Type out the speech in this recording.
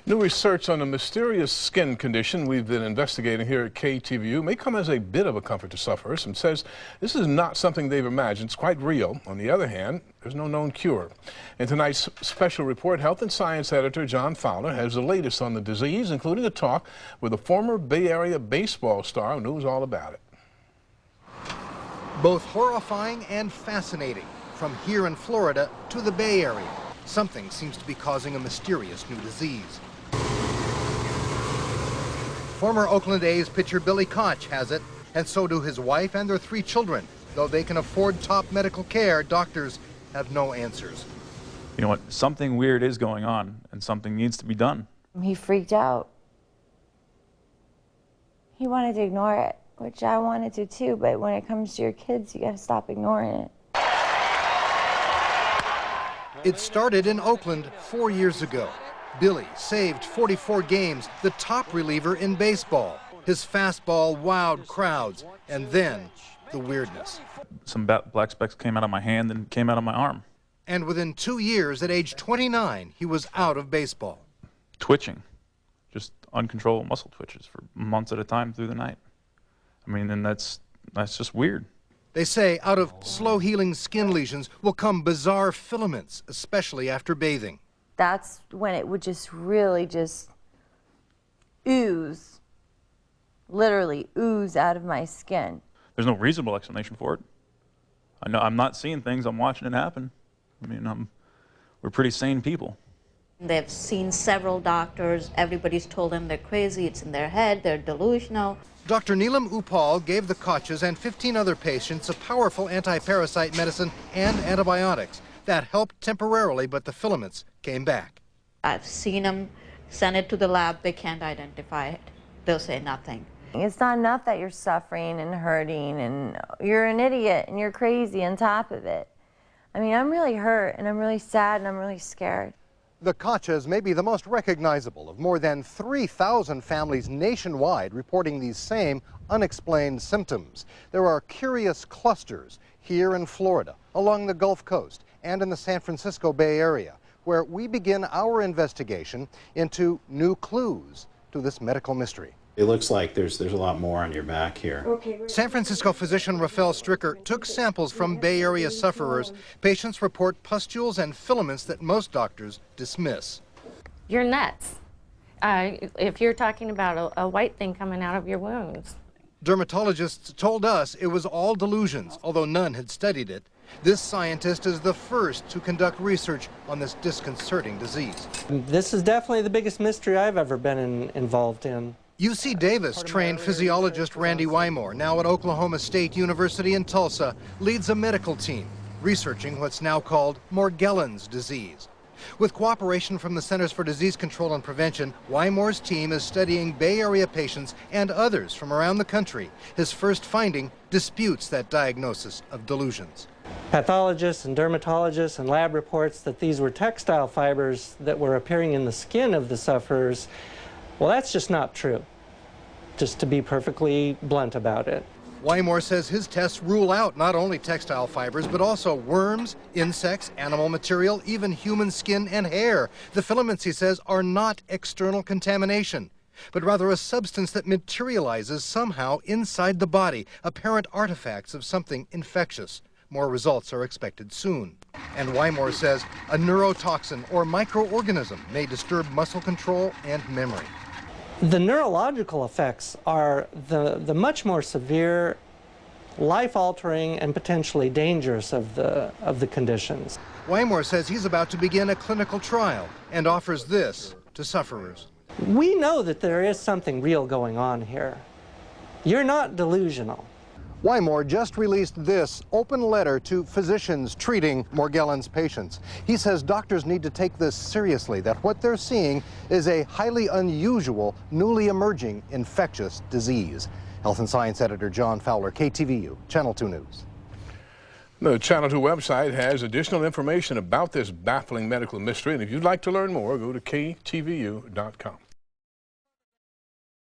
New research on a mysterious skin condition we've been investigating here at KTVU may come as a bit of a comfort to sufferers and says this is not something they've imagined. It's quite real. On the other hand, there's no known cure. In tonight's special report, Health and Science editor John Fowler has the latest on the disease, including a talk with a former Bay Area baseball star who knows all about it. Both horrifying and fascinating, from here in Florida to the Bay Area. Something seems to be causing a mysterious new disease. Former Oakland A's pitcher Billy Koch has it, and so do his wife and their 3 children. Though they can afford top medical care, doctors have no answers. You know what? Something weird is going on, and something needs to be done. He freaked out. He wanted to ignore it, which I wanted to too, but when it comes to your kids, you gotta stop ignoring it. It started in Oakland 4 years ago. Billy saved 44 games, the top reliever in baseball. His fastball wowed crowds, and then the weirdness. Some black specks came out of my hand and came out of my arm. And within 2 years, at age 29, he was out of baseball. Twitching, just uncontrollable muscle twitches for months at a time through the night. I mean, and that's just weird. They say out of slow-healing skin lesions will come bizarre filaments, especially after bathing. That's when it would just really just ooze, literally ooze out of my skin. There's no reasonable explanation for it. I know I'm not seeing things, I'm watching it happen. I mean, we're pretty sane people. They've seen several doctors, everybody's told them they're crazy, it's in their head, they're delusional. Dr. NEELAM UPPAL gave the Koches and 15 other patients a powerful anti-parasite medicine and antibiotics that helped temporarily, but the filaments came back. I've seen them send it to the lab, they can't identify it. They'll say nothing. It's not enough that you're suffering and hurting and you're an idiot and you're crazy on top of it. I mean, I'm really hurt and I'm really sad and I'm really scared. The Koches may be the most recognizable of more than 3,000 families nationwide reporting these same unexplained symptoms. There are curious clusters here in Florida, along the Gulf Coast, and in the San Francisco Bay Area, where we begin our investigation into new clues to this medical mystery. It looks like there's a lot more on your back here. San Francisco physician Rafael Stricker took samples from Bay Area sufferers. Patients report pustules and filaments that most doctors dismiss. You're nuts if you're talking about a white thing coming out of your wounds. Dermatologists told us it was all delusions, although none had studied it. This scientist is the first to conduct research on this disconcerting disease. This is definitely the biggest mystery I've ever been involved in. UC Davis-trained physiologist Randy WYMORE, now at Oklahoma State University in Tulsa, leads a medical team researching what's now called Morgellons disease. With cooperation from the Centers for Disease Control and Prevention, WYMORE's team is studying Bay Area patients and others from around the country. His first finding disputes that diagnosis of delusions. Pathologists and dermatologists and lab reports that these were textile fibers that were appearing in the skin of the sufferers. Well, that's just not true, just to be perfectly blunt about it. WYMORE says his tests rule out not only textile fibers, but also worms, insects, animal material, even human skin and hair. The filaments, he says, are not external contamination, but rather a substance that materializes somehow inside the body, apparent artifacts of something infectious. More results are expected soon. And WYMORE says a neurotoxin or microorganism may disturb muscle control and memory. The neurological effects are the much more severe, life-altering, and potentially dangerous of the conditions. WYMORE says he's about to begin a clinical trial and offers this to sufferers. We know that there is something real going on here. You're not delusional. WYMORE just released this open letter to physicians treating Morgellons patients. He says doctors need to take this seriously, that what they're seeing is a highly unusual, newly emerging infectious disease. Health and Science editor John Fowler, KTVU, Channel 2 News. The Channel 2 website has additional information about this baffling medical mystery, and if you'd like to learn more, go to ktvu.com.